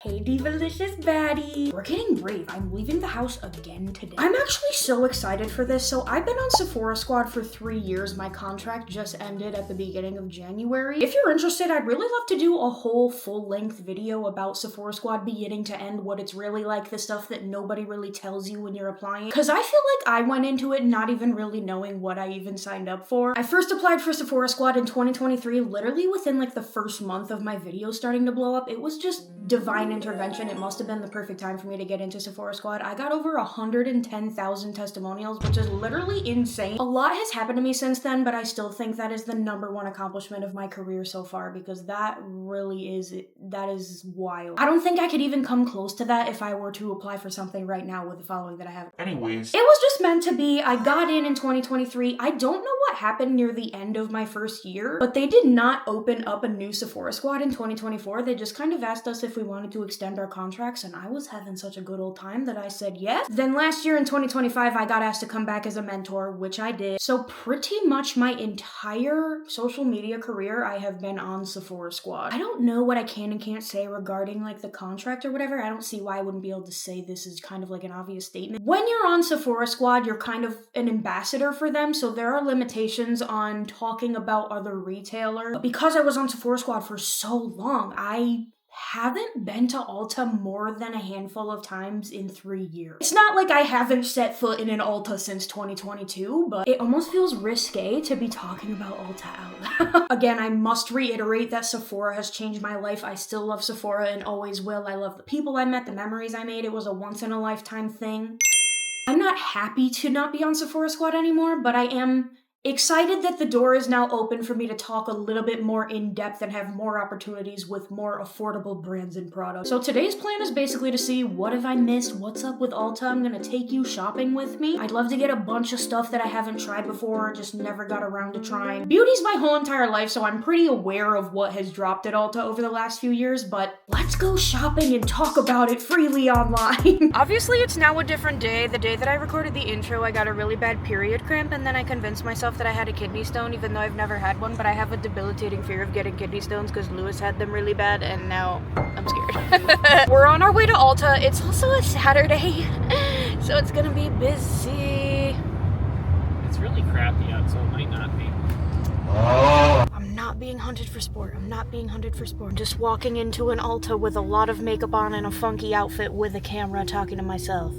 Hey divalicious baddie! We're getting brave. I'm leaving the house again today. I'm actually so excited for this. So I've been on Sephora Squad for 3 years. My contract just ended at the beginning of January. If you're interested, I'd really love to do a whole full-length video about Sephora Squad beginning to end, what it's really like, the stuff that nobody really tells you when you're applying. Because I feel like I went into it not even really knowing what I even signed up for. I first applied for Sephora Squad in 2023, literally within like the first month of my videos starting to blow up. It was just divine intervention. It must have been the perfect time for me to get into Sephora Squad. I got over 110,000 testimonials, which is literally insane. A lot has happened to me since then, but I still think that is the #1 accomplishment of my career so far, because that really is, that is wild. I don't think I could even come close to that if I were to apply for something right now with the following that I have. Anyways, it was just meant to be. I got in 2023. I don't know what happened near the end of my first year, but they did not open up a new Sephora Squad in 2024. They just kind of asked us if we wanted to extend our contracts, and I was having such a good old time that I said yes. Then last year in 2025, I got asked to come back as a mentor, which I did. So pretty much my entire social media career, I have been on Sephora Squad. I don't know what I can and can't say regarding like the contract or whatever. I don't see why I wouldn't be able to say this is kind of like an obvious statement. When you're on Sephora Squad, you're kind of an ambassador for them, so there are limitations on talking about other retailers. But because I was on Sephora Squad for so long, I haven't been to Ulta more than a handful of times in 3 years. It's not like I haven't set foot in an Ulta since 2022, but it almost feels risque to be talking about Ulta out loud. Again, I must reiterate that Sephora has changed my life. I still love Sephora and always will. I love the people I met, the memories I made. It was a once-in-a-lifetime thing. I'm not happy to not be on Sephora Squad anymore, but I am excited that the door is now open for me to talk a little bit more in depth and have more opportunities with more affordable brands and products. So today's plan is basically to see what have I missed, what's up with Ulta. I'm gonna take you shopping with me. I'd love to get a bunch of stuff that I haven't tried before, just never got around to trying. Beauty's my whole entire life, so I'm pretty aware of what has dropped at Ulta over the last few years, but let's go shopping and talk about it freely online. Obviously, it's now a different day. The day that I recorded the intro, I got a really bad period cramp, and then I convinced myself that I had a kidney stone, even though I've never had one, but I have a debilitating fear of getting kidney stones because Lewis had them really bad, and now I'm scared. We're on our way to Ulta. It's also a Saturday, so it's gonna be busy. It's really crappy out, so it might not be. I'm not being hunted for sport. I'm not being hunted for sport. I'm just walking into an Ulta with a lot of makeup on and a funky outfit with a camera talking to myself.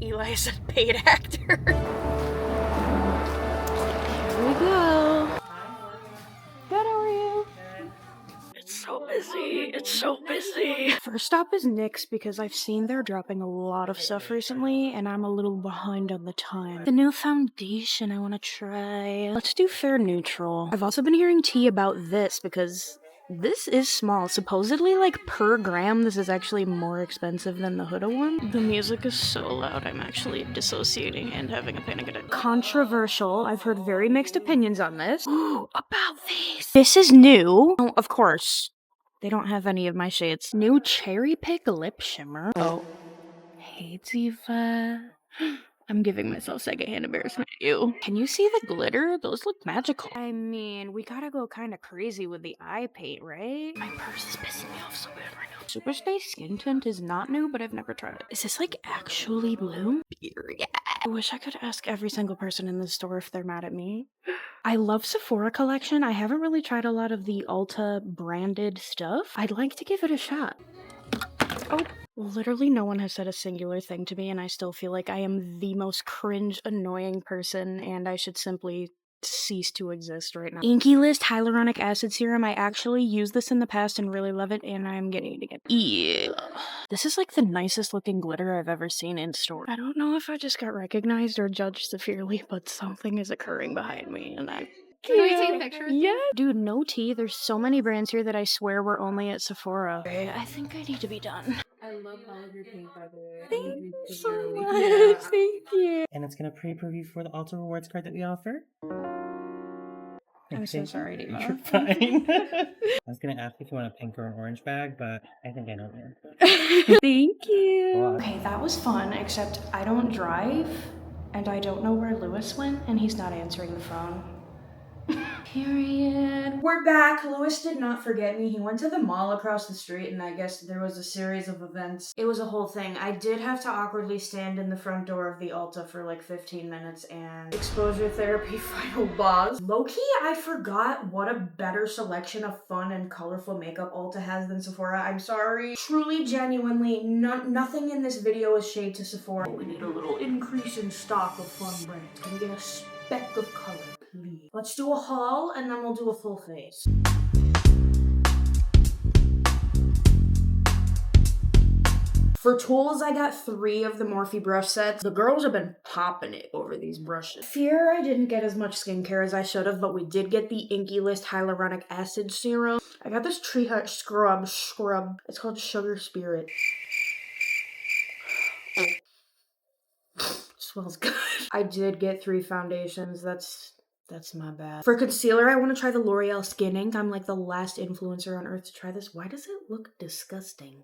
Eli is a paid actor. Here we go. Good, how are you? It's so busy. It's so busy. First stop is NYX because I've seen they're dropping a lot of stuff recently and I'm a little behind on the time. The new foundation I want to try. Let's do Fair Neutral. I've also been hearing tea about this because this is small. Supposedly, like, per gram, this is actually more expensive than the Huda one. The music is so loud, I'm actually dissociating and having a panic attack. Controversial. I've heard very mixed opinions on this. Ooh, about these. This is new. Oh, of course. They don't have any of my shades. New Cherry Pick Lip Shimmer. Oh. Hey, Diva. I'm giving myself secondhand embarrassment. Ew. Can you see the glitter? Those look magical. I mean, we gotta go kind of crazy with the eye paint, right? My purse is pissing me off so bad right now. Superstay Skin Tint is not new, but I've never tried it. Is this like actually blue? Period. I wish I could ask every single person in this store if they're mad at me. I love Sephora collection. I haven't really tried a lot of the Ulta branded stuff. I'd like to give it a shot. Oh. Literally no one has said a singular thing to me, and I still feel like I am the most cringe, annoying person, and I should simply cease to exist right now. Inky List Hyaluronic Acid Serum. I actually used this in the past and really love it, and I'm getting it again. Yeah. This is like the nicest looking glitter I've ever seen in store. I don't know if I just got recognized or judged severely, but something is occurring behind me, and I... Can we take a picture? Yeah. Dude, no tea. There's so many brands here that I swear were only at Sephora. I think I need to be done. I love all of your paint, by the way. Thank you so much. Thank you. and it's gonna pre-preview for the Ulta rewards card that we offer. I'm so sorry, Diva. You're fine. I was gonna ask if you want a pink or an orange bag, but I think I know the answer. Thank you. Wow. Okay, that was fun, except I don't drive, and I don't know where Lewis went, and he's not answering the phone. Period. We're back. Louis did not forget me. He went to the mall across the street and I guess there was a series of events. It was a whole thing. I did have to awkwardly stand in the front door of the Ulta for like 15 minutes and exposure therapy final boss. Low-key, I forgot what a better selection of fun and colorful makeup Ulta has than Sephora. I'm sorry. Truly, genuinely, nothing in this video is shade to Sephora. We need a little increase in stock of fun brands. Can we get a speck of color? Please. Let's do a haul and then we'll do a full face. For tools, I got 3 of the Morphe brush sets. The girls have been popping it over these brushes. Fear I didn't get as much skincare as I should have, but we did get the Inky List Hyaluronic Acid Serum. I got this Tree Hut scrub. It's called Sugar Spirit. Smells good. I did get 3 foundations. That's my bad. For concealer, I want to try the L'Oreal Skin Ink. I'm like the last influencer on earth to try this. Why does it look disgusting?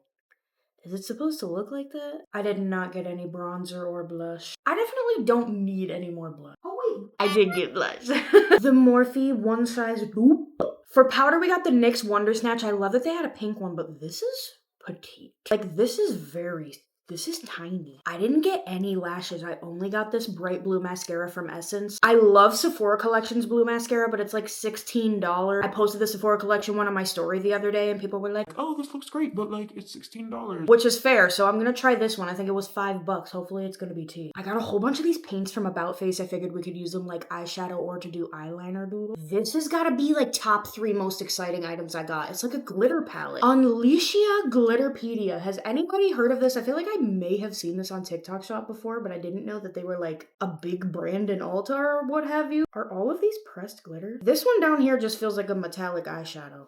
Is it supposed to look like that? I did not get any bronzer or blush. I definitely don't need any more blush. Oh wait, I did get blush. The Morphe One Size Boop. For powder, we got the NYX Wonder Snatch. I love that they had a pink one, but this is petite. Like, this is tiny. I didn't get any lashes. I only got this bright blue mascara from Essence. I love Sephora Collection's blue mascara, but it's like $16. I posted the Sephora Collection one on my story the other day and people were like, oh, this looks great, but like it's $16. which is fair. So I'm gonna try this one. I think it was $5. Hopefully it's gonna be tea. I got a whole bunch of these paints from About Face. I figured we could use them like eyeshadow or to do eyeliner doodle. This has gotta be like top 3 most exciting items I got. It's like a glitter palette. Unleashia Glitterpedia. Has anybody heard of this? I feel like I may have seen this on TikTok Shop before, but I didn't know that they were like a big brand in Ulta or what have you. Are all of these pressed glitter? This one down here just feels like a metallic eyeshadow.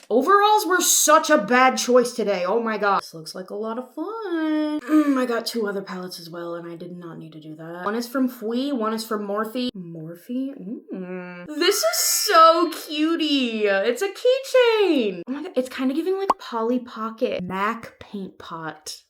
Overalls were such a bad choice today. Oh my god. This looks like a lot of fun. I got 2 other palettes as well, and I did not need to do that. One is from Fui, one is from Morphe. Morphe? This is so cutie. It's a keychain. Oh my god. It's kind of giving like Polly Pocket MAC paint pot.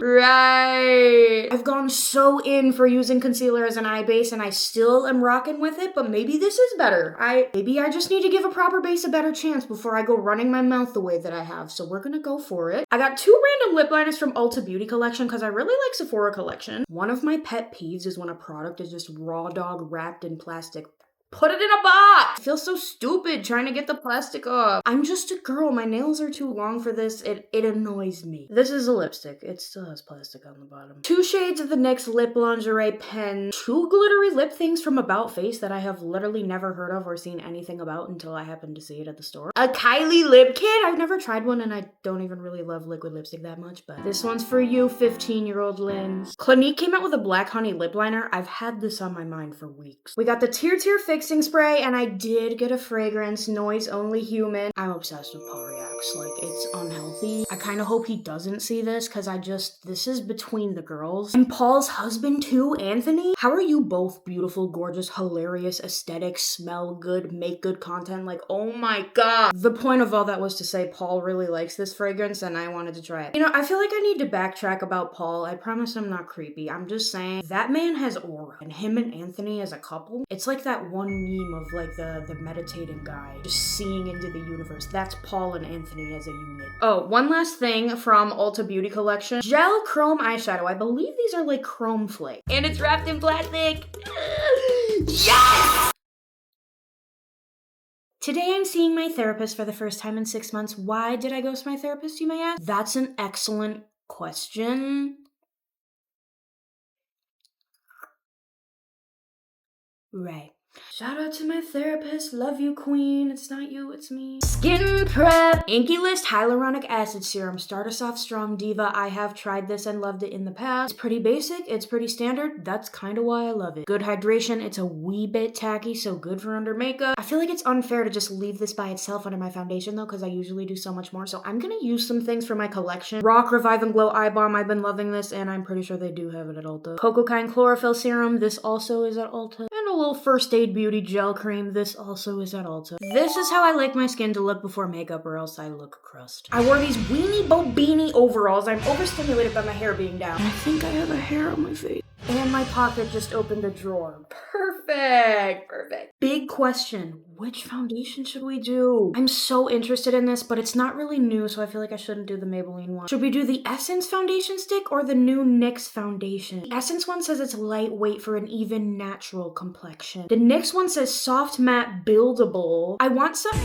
Right. I've gone so in for using concealer as an eye base and I still am rocking with it, but maybe this is better. Maybe I just need to give a proper base a better chance before I go running my mouth the way that I have, so we're gonna go for it. I got 2 random lip liners from Ulta Beauty Collection because I really like Sephora Collection. One of my pet peeves is when a product is just raw dog wrapped in plastic. Put it in a box! I feel so stupid trying to get the plastic off. I'm just a girl. My nails are too long for this. It annoys me. This is a lipstick. It still has plastic on the bottom. 2 shades of the NYX Lip Lingerie Pen. 2 glittery lip things from About Face that I have literally never heard of or seen anything about until I happened to see it at the store. A Kylie lip kit. I've never tried one and I don't even really love liquid lipstick that much, but this one's for you, 15-year-old Linz. Clinique came out with a Black Honey lip liner. I've had this on my mind for weeks. We got the Tear Fix spray, and I did get a fragrance, Noise Only Human. I'm obsessed with Paul Reacts. Like, it's unhealthy. I kind of hope he doesn't see this, because this is between the girls. And Paul's husband too, Anthony. How are you both beautiful, gorgeous, hilarious, aesthetic, smell good, make good content? Like, oh my god. The point of all that was to say Paul really likes this fragrance, and I wanted to try it. You know, I feel like I need to backtrack about Paul. I promise I'm not creepy. I'm just saying, that man has aura. And him and Anthony as a couple, it's like that one meme of like the meditating guy just seeing into the universe. That's Paul and Anthony as a unit. Oh, one last thing from Ulta Beauty Collection. Gel Chrome Eyeshadow. I believe these are like chrome flake. And it's wrapped in plastic. Yes! Today I'm seeing my therapist for the first time in 6 months. Why did I ghost my therapist, you may ask? That's an excellent question. Right. Shout out to my therapist. Love you, queen. It's not you, it's me. Skin prep. Inky List Hyaluronic Acid Serum. Start us off strong, diva. I have tried this and loved it in the past. It's pretty basic. It's pretty standard. That's kind of why I love it. Good hydration. It's a wee bit tacky, so good for under makeup. I feel like it's unfair to just leave this by itself under my foundation though, because I usually do so much more. So I'm gonna use some things from my collection. Rock Revive and Glow Eye Balm. I've been loving this and I'm pretty sure they do have it at Ulta. Cocoa Chlorophyll Serum. This also is at Ulta. And a little First Aid Beauty Gel Cream. This also is at Ulta. This is how I like my skin to look before makeup or else I look crust. I wore these weenie bobini overalls. I'm overstimulated by my hair being down. I think I have a hair on my face. And my pocket just opened a drawer. Perfect. Big question. Which foundation should we do? I'm so interested in this, but it's not really new, so I feel like I shouldn't do the Maybelline one. Should we do the Essence foundation stick or the new NYX foundation? The Essence one says it's lightweight for an even natural complexion. The NYX one says soft matte buildable. I want some...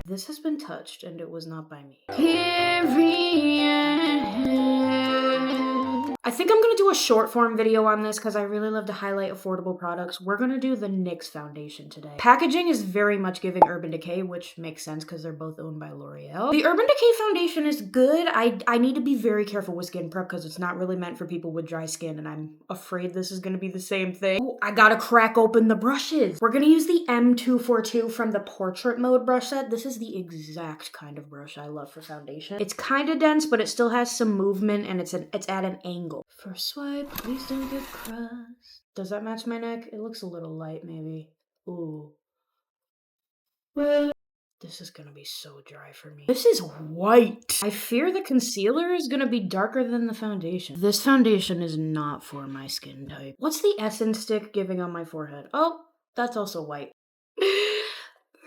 This has been touched and it was not by me. I think I'm gonna do a short form video on this because I really love to highlight affordable products. We're gonna do the NYX foundation today. Packaging is very much giving Urban Decay, which makes sense because they're both owned by L'Oreal. The Urban Decay foundation is good. I need to be very careful with skin prep because it's not really meant for people with dry skin, and I'm afraid this is gonna be the same thing. Ooh, I gotta crack open the brushes. We're gonna use the M242 from the Portrait Mode brush set. This is the exact kind of brush I love for foundation. It's kind of dense, but it still has some movement, and it's at an angle. First swipe, please don't get crust. Does that match my neck? It looks a little light, maybe. Ooh. Well, this is gonna be so dry for me. This is white. I fear the concealer is gonna be darker than the foundation. This foundation is not for my skin type. What's the Essence stick giving on my forehead? Oh, that's also white.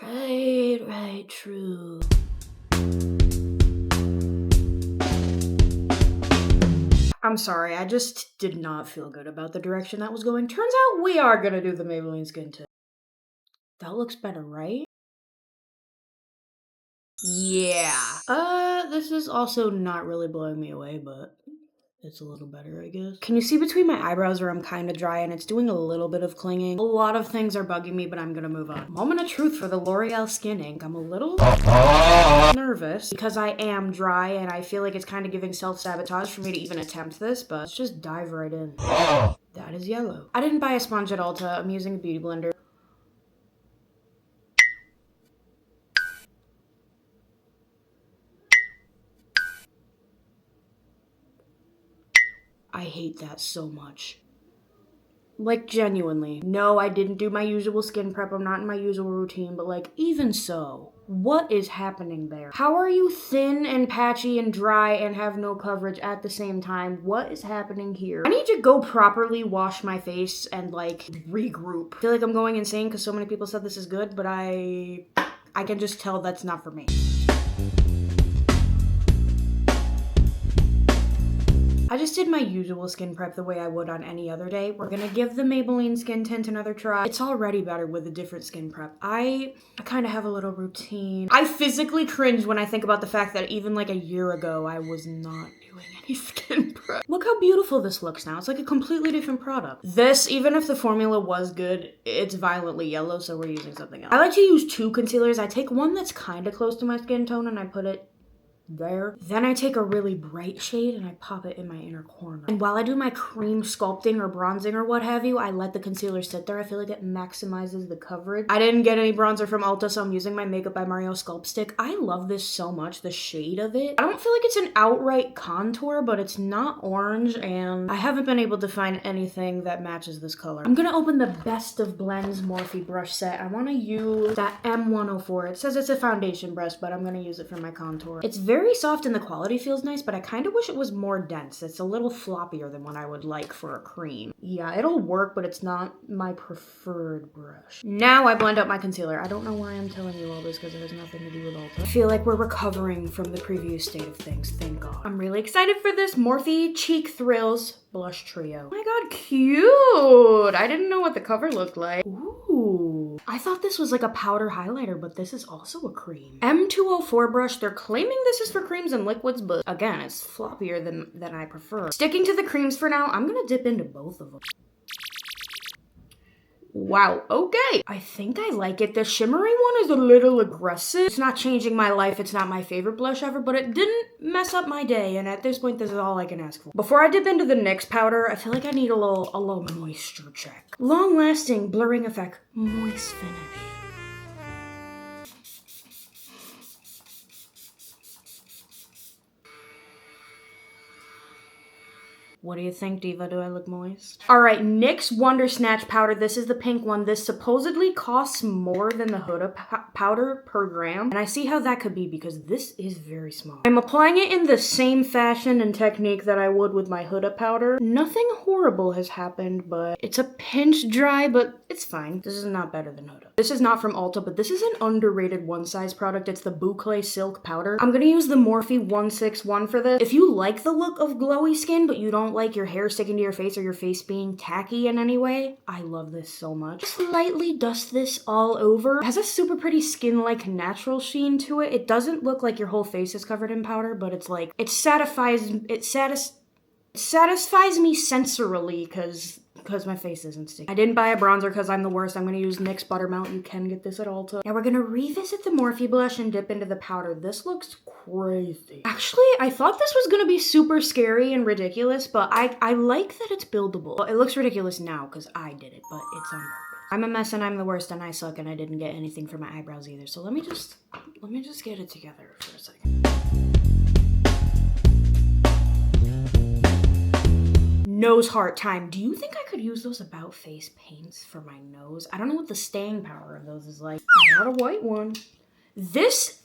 Right, true. I'm sorry, I just did not feel good about the direction that was going. Turns out we are gonna do the Maybelline skin tint. That looks better, right? Yeah. This is also not really blowing me away, but it's a little better, I guess. Can you see between my eyebrows where I'm kind of dry and it's doing a little bit of clinging? A lot of things are bugging me, but I'm gonna move on. Moment of truth for the L'Oreal Skin Ink. I'm a little nervous because I am dry and I feel like it's kind of giving self-sabotage for me to even attempt this, but let's just dive right in. That is yellow. I didn't buy a sponge at Ulta. I'm using a beauty blender. I hate that so much. Like, genuinely. No, I didn't do my usual skin prep. I'm not in my usual routine, but like, even so, what is happening there? How are you thin and patchy and dry and have no coverage at the same time? What is happening here? I need to go properly wash my face and like regroup. I feel like I'm going insane because so many people said this is good, but I can just tell that's not for me. I just did my usual skin prep the way I would on any other day. We're gonna give the Maybelline skin tint another try. It's already better with a different skin prep. I kind of have a little routine. I physically cringe when I think about the fact that even like a year ago, I was not doing any skin prep. Look how beautiful this looks now. It's like a completely different product. This, even if the formula was good, it's violently yellow, so we're using something else. I like to use two concealers. I take one that's kind of close to my skin tone and I put it there. Then I take a really bright shade and I pop it in my inner corner. And while I do my cream sculpting or bronzing or what have you, I let the concealer sit there. I feel like it maximizes the coverage. I didn't get any bronzer from Ulta, so I'm using my Makeup by Mario Sculpt Stick. I love this so much, the shade of it. I don't feel like it's an outright contour, but it's not orange, and I haven't been able to find anything that matches this color. I'm gonna open the Best of Blends Morphe brush set. I wanna use that M104. It says it's a foundation brush, but I'm gonna use it for my contour. It's very soft and the quality feels nice, but I kind of wish it was more dense. It's a little floppier than what I would like for a cream. Yeah, it'll work, but it's not my preferred brush. Now I blend out my concealer. I don't know why I'm telling you all this because it has nothing to do with Ulta. I feel like we're recovering from the previous state of things, thank God. I'm really excited for this Morphe Cheek Thrills Blush Trio. Oh my God, cute! I didn't know what the cover looked like. Ooh. I thought this was like a powder highlighter, but this is also a cream. M204 brush. They're claiming this is for creams and liquids, but again, it's floppier than I prefer. Sticking to the creams for now, I'm gonna dip into both of them. Wow, okay. I think I like it. The shimmery one is a little aggressive. It's not changing my life. It's not my favorite blush ever, but it didn't mess up my day. And at this point, this is all I can ask for. Before I dip into the NYX powder, I feel like I need a little moisture check. Long lasting blurring effect, moist finish. What do you think, Diva? Do I look moist? All right, NYX Wonder Snatch powder. This is the pink one. This supposedly costs more than the Huda powder per gram. And I see how that could be because this is very small. I'm applying it in the same fashion and technique that I would with my Huda powder. Nothing horrible has happened, but it's a pinch dry, but it's fine. This is not better than Huda. This is not from Ulta, but this is an underrated one size product. It's the Boucle Silk powder. I'm gonna use the Morphe 161 for this. If you like the look of glowy skin, but you don't like your hair sticking to your face or your face being tacky in any way, I love this so much. Just lightly dust this all over. It has a super pretty skin-like natural sheen to it. It doesn't look like your whole face is covered in powder, but it's like, it satisfies me sensorily because my face isn't sticky. I didn't buy a bronzer because I'm the worst. I'm gonna use NYX Buttermelt. You can get this at Ulta. Now we're gonna revisit the Morphe blush and dip into the powder. This looks crazy. Actually, I thought this was gonna be super scary and ridiculous, but I like that it's buildable. Well, it looks ridiculous now because I did it, but it's on purpose. I'm a mess and I'm the worst and I suck and I didn't get anything for my eyebrows either. So let me just get it together for a second. Nose heart time. Do you think I could use those About Face paints for my nose? I don't know what the staying power of those is like. I got a white one. This,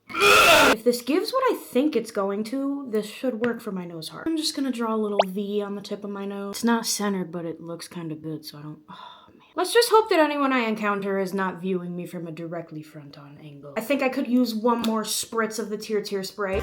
if this gives what I think it's going to, this should work for my nose heart. I'm just gonna draw a little V on the tip of my nose. It's not centered, but it looks kind of good, so I don't, oh man. Let's just hope that anyone I encounter is not viewing me from a directly front-on angle. I think I could use one more spritz of the Tear spray.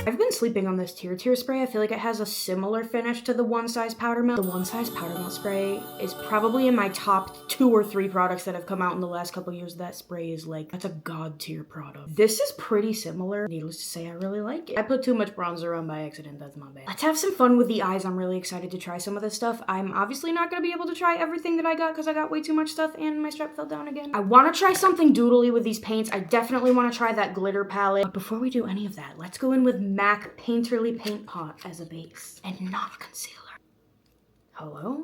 I've been sleeping on this Tear spray. I feel like it has a similar finish to the One Size Powder Melt. The One Size Powder Melt spray is probably in my top 2 or 3 products that have come out in the last couple years. That spray is like, that's a god tier product. This is pretty similar. Needless to say, I really like it. I put too much bronzer on by accident, that's my bad. Let's have some fun with the eyes. I'm really excited to try some of this stuff. I'm obviously not gonna be able to try everything that I got because I got way too much stuff and my strap fell down again. I wanna try something doodly with these paints. I definitely wanna try that glitter palette. But before we do any of that, let's go in with MAC Painterly Paint Pot as a base and not concealer. Hello?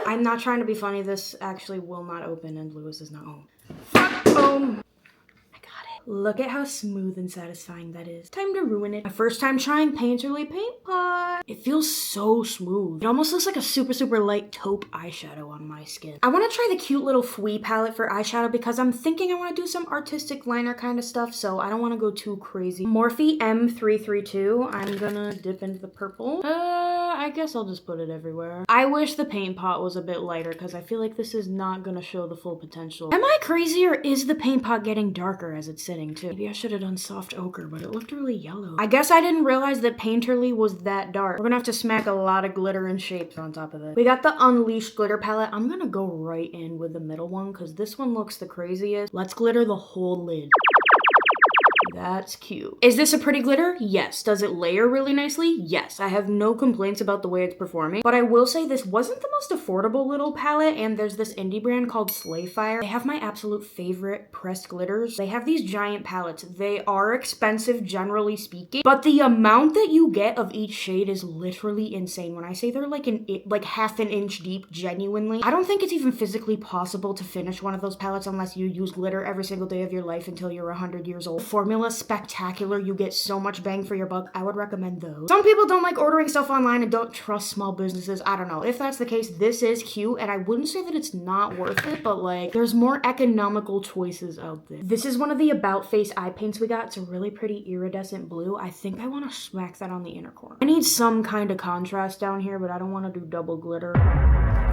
I'm not trying to be funny. This actually will not open and Lewis is not home. I got it. Look at how smooth and satisfying that is. Time to ruin it. My first time trying Painterly Paint Pot. It feels so smooth. It almost looks like a super light taupe eyeshadow on my skin. I want to try the cute little Fui palette for eyeshadow because I'm thinking I want to do some artistic liner kind of stuff, so I don't want to go too crazy. Morphe M332. I'm gonna dip into the purple. I guess I'll just put it everywhere. I wish the paint pot was a bit lighter because I feel like this is not gonna show the full potential. Am I crazy or is the paint pot getting darker as it's sitting too? Maybe I should have done soft ochre, but it looked really yellow. I guess I didn't realize that Painterly was that dark. We're gonna have to smack a lot of glitter and shapes on top of it. We got the Unleashed glitter palette. I'm gonna go right in with the middle one because this one looks the craziest. Let's glitter the whole lid. That's cute. Is this a pretty glitter? Yes. Does it layer really nicely? Yes. I have no complaints about the way it's performing, but I will say this wasn't the most affordable little palette, and there's this indie brand called Slayfire. They have my absolute favorite pressed glitters. They have these giant palettes. They are expensive, generally speaking, but the amount that you get of each shade is literally insane. When I say they're like half an inch deep, genuinely. I don't think it's even physically possible to finish one of those palettes unless you use glitter every single day of your life until you're 100 years old. Formula spectacular. You get so much bang for your buck. I would recommend those. Some people don't like ordering stuff online and don't trust small businesses. I don't know. If that's the case, this is cute, and I wouldn't say that it's not worth it, but like, there's more economical choices out there. This is one of the About Face eye paints we got. It's a really pretty iridescent blue. I think I want to smack that on the inner corner. I need some kind of contrast down here, but I don't want to do double glitter.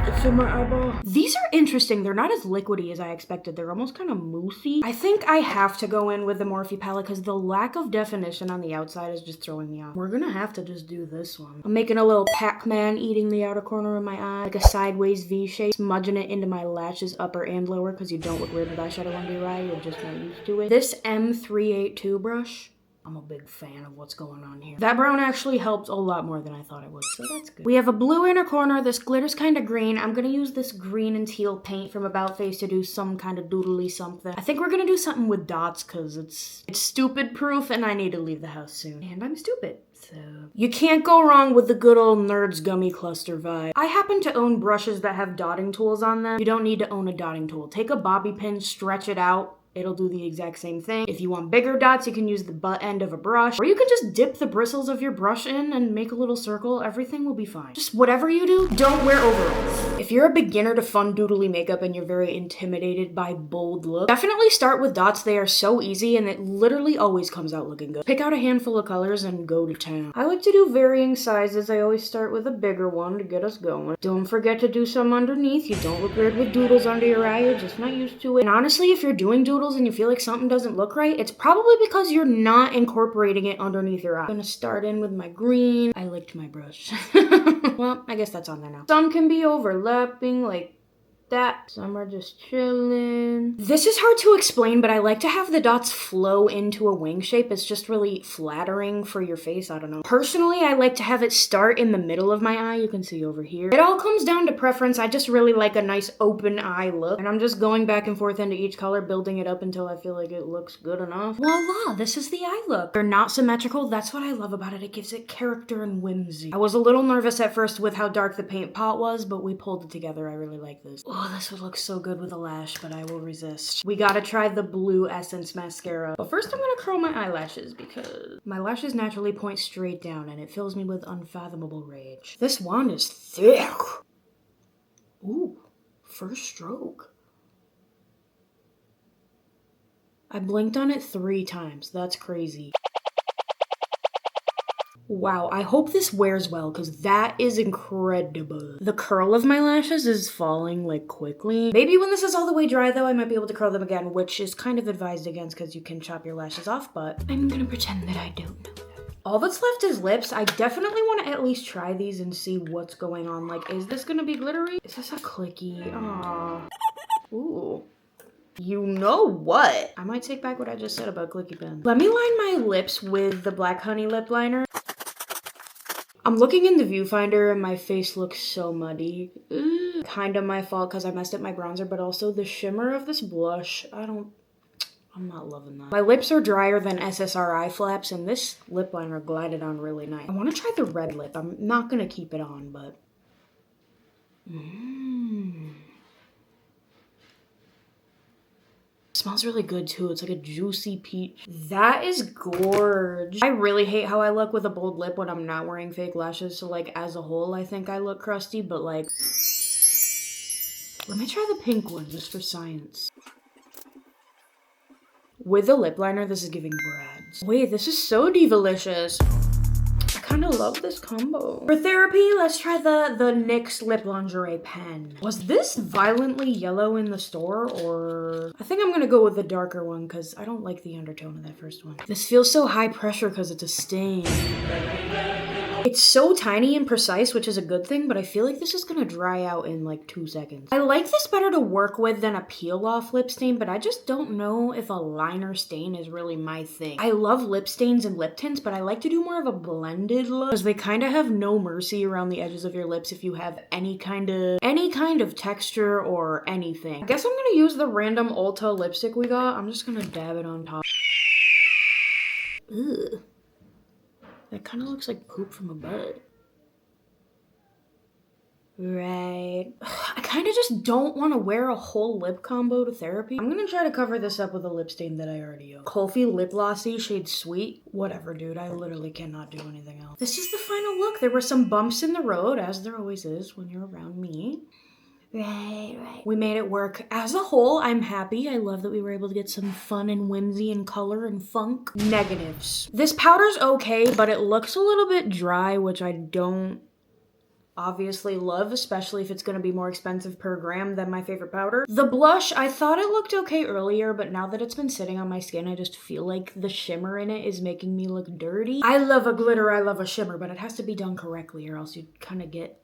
It's in my eyeball. These are interesting. They're not as liquidy as I expected. They're almost kind of moussey. I think I have to go in with the Morphe palette because the lack of definition on the outside is just throwing me off. We're gonna have to just do this one. I'm making a little Pac-Man eating the outer corner of my eye, like a sideways V shape, smudging it into my lashes, upper and lower, because you don't look weird with eyeshadow under your eye. You're just not used to it. This M382 brush I'm a big fan of what's going on here. That brown actually helped a lot more than I thought it would, so that's good. We have a blue inner corner. This glitter's kind of green. I'm gonna use this green and teal paint from About Face to do some kind of doodly something. I think we're gonna do something with dots because it's stupid proof and I need to leave the house soon. And I'm stupid. So you can't go wrong with the good old Nerds Gummy Cluster vibe. I happen to own brushes that have dotting tools on them. You don't need to own a dotting tool. Take a bobby pin, stretch it out. It'll do the exact same thing. If you want bigger dots, you can use the butt end of a brush, or you can just dip the bristles of your brush in and make a little circle. Everything will be fine. Just whatever you do, don't wear overalls. If you're a beginner to fun doodly makeup and you're very intimidated by bold looks, definitely start with dots. They are so easy and it literally always comes out looking good. Pick out a handful of colors and go to town. I like to do varying sizes. I always start with a bigger one to get us going. Don't forget to do some underneath. You don't look weird with doodles under your eye. You're just not used to it. And honestly, if you're doing doodles and you feel like something doesn't look right, it's probably because you're not incorporating it underneath your eye. I'm gonna start in with my green. I licked my brush. Well, I guess that's on there now. Some can be overlapping like that. Some are just chilling. This is hard to explain, but I like to have the dots flow into a wing shape. It's just really flattering for your face. I don't know. Personally, I like to have it start in the middle of my eye. You can see over here. It all comes down to preference. I just really like a nice open eye look. And I'm just going back and forth into each color, building it up until I feel like it looks good enough. Voila, this is the eye look. They're not symmetrical. That's what I love about it. It gives it character and whimsy. I was a little nervous at first with how dark the paint pot was, but we pulled it together. I really like this. Oh, this would look so good with a lash, but I will resist. We gotta try the blue Essence mascara. But first I'm gonna curl my eyelashes because my lashes naturally point straight down and it fills me with unfathomable rage. This wand is thick. Ooh, first stroke. I blinked on it 3 times. That's crazy. Wow, I hope this wears well because that is incredible. The curl of my lashes is falling like quickly. Maybe when this is all the way dry though, I might be able to curl them again, which is kind of advised against because you can chop your lashes off, but I'm gonna pretend that I don't know that. All that's left is lips. I definitely want to at least try these and see what's going on. Like, is this gonna be glittery? Is this a clicky? Aww. Ooh. You know what? I might take back what I just said about clicky pens. Let me line my lips with the Black Honey lip liner. I'm looking in the viewfinder and my face looks so muddy. Kind of my fault because I messed up my bronzer, but also the shimmer of this blush. I'm not loving that. My lips are drier than SSRI flaps and this lip liner glided on really nice. I want to try the red lip. I'm not going to keep it on, but... It smells really good too. It's like a juicy peach. That is gorge. I really hate how I look with a bold lip when I'm not wearing fake lashes. So like as a whole, I think I look crusty, but like, let me try the pink one just for science. With a lip liner, this is giving Brad's. Wait, this is so divalicious. I kind of love this combo. For therapy, let's try the NYX Lip Lingerie pen. Was this violently yellow in the store or... I think I'm gonna go with the darker one because I don't like the undertone of that first one. This feels so high pressure because it's a stain. It's so tiny and precise, which is a good thing, but I feel like this is gonna dry out in like 2 seconds. I like this better to work with than a peel-off lip stain, but I just don't know if a liner stain is really my thing. I love lip stains and lip tints, but I like to do more of a blended look because they kind of have no mercy around the edges of your lips if you have any kind of texture or anything. I guess I'm gonna use the random Ulta lipstick we got. I'm just gonna dab it on top. Ugh. That kind of looks like poop from a butt. Right. I kind of just don't want to wear a whole lip combo to therapy. I'm gonna try to cover this up with a lip stain that I already own. Kulfi Lip Glossy, shade Sweet. Whatever, dude. I literally cannot do anything else. This is the final look. There were some bumps in the road, as there always is when you're around me. Right. We made it work. As a whole, I'm happy. I love that we were able to get some fun and whimsy and color and funk. Negatives. This powder's okay, but it looks a little bit dry, which I don't obviously love, especially if it's gonna be more expensive per gram than my favorite powder. The blush, I thought it looked okay earlier, but now that it's been sitting on my skin, I just feel like the shimmer in it is making me look dirty. I love a glitter, I love a shimmer, but it has to be done correctly or else you kind of get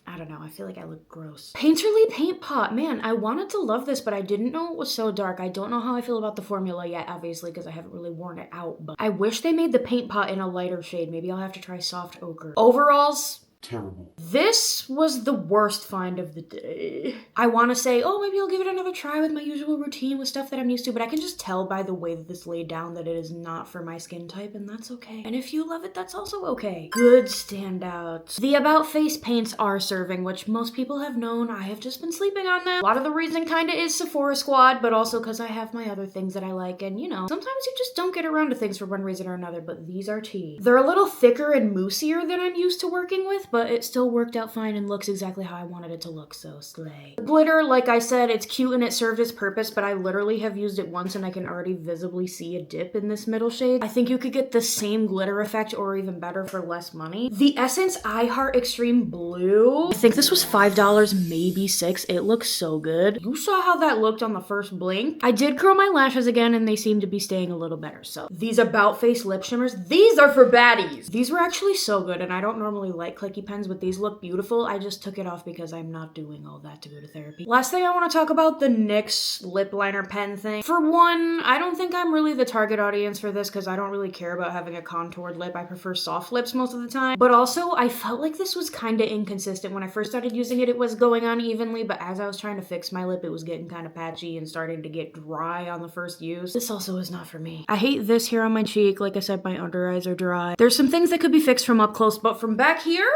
I don't know, I feel like I look gross. Painterly Paint Pot. Man, I wanted to love this, but I didn't know it was so dark. I don't know how I feel about the formula yet, obviously, because I haven't really worn it out, but I wish they made the paint pot in a lighter shade. Maybe I'll have to try soft ochre. Overalls, Terrible. this was the worst find of the day. I want to say, oh, maybe I'll give it another try with my usual routine with stuff that I'm used to, but I can just tell by the way that this laid down that it is not for my skin type, and that's okay. And if you love it, that's also okay. Good standouts. The About Face paints are serving, which most people have known. I have just been sleeping on them. A lot of the reason kinda is Sephora Squad, but also because I have my other things that I like, and you know, sometimes you just don't get around to things for one reason or another, but these are tea. They're a little thicker and moussier than I'm used to working with, but it still worked out fine and looks exactly how I wanted it to look, so slay. The glitter, like I said, it's cute and it served its purpose, but I literally have used it once and I can already visibly see a dip in this middle shade. I think you could get the same glitter effect or even better for less money. The Essence I Heart Extreme Blue, I think this was $5, maybe $6. It looks so good. You saw how that looked on the first blink. I did curl my lashes again and they seem to be staying a little better, so. These About Face lip shimmers, these are for baddies. These were actually so good, and I don't normally like clicky pens, but these look beautiful. I just took it off because I'm not doing all that to go to therapy. Last thing I want to talk about, the NYX lip liner pen thing. For one, I don't think I'm really the target audience for this because I don't really care about having a contoured lip. I prefer soft lips most of the time. But also, I felt like this was kind of inconsistent. When I first started using it, it was going on evenly, but as I was trying to fix my lip, it was getting kind of patchy and starting to get dry on the first use. This also is not for me. I hate this here on my cheek. Like I said, my under eyes are dry. There's some things that could be fixed from up close, but from back here,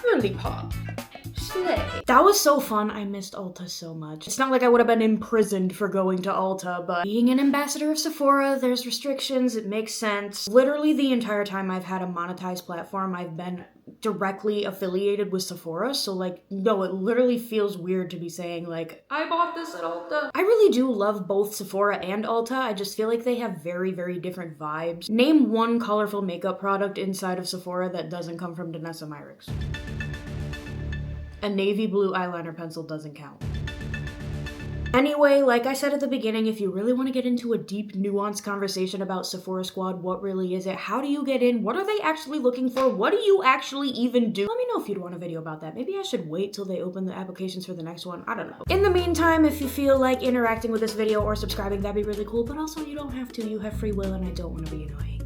girly pop. Slay. That was so fun. I missed Ulta so much. It's not like I would have been imprisoned for going to Ulta, but being an ambassador of Sephora, there's restrictions. It makes sense. Literally the entire time I've had a monetized platform, I've been directly affiliated with Sephora, so like, no, it literally feels weird to be saying like, I bought this at Ulta. I really do love both Sephora and Ulta. I just feel like they have very, very different vibes. Name one colorful makeup product inside of Sephora that doesn't come from Danessa Myricks. A navy blue eyeliner pencil doesn't count. Anyway, like I said at the beginning, if you really want to get into a deep, nuanced conversation about Sephora Squad, what really is it? How do you get in? What are they actually looking for? What do you actually even do? Let me know if you'd want a video about that. Maybe I should wait till they open the applications for the next one. I don't know. In the meantime, if you feel like interacting with this video or subscribing, that'd be really cool, but also you don't have to. You have free will and I don't want to be annoying.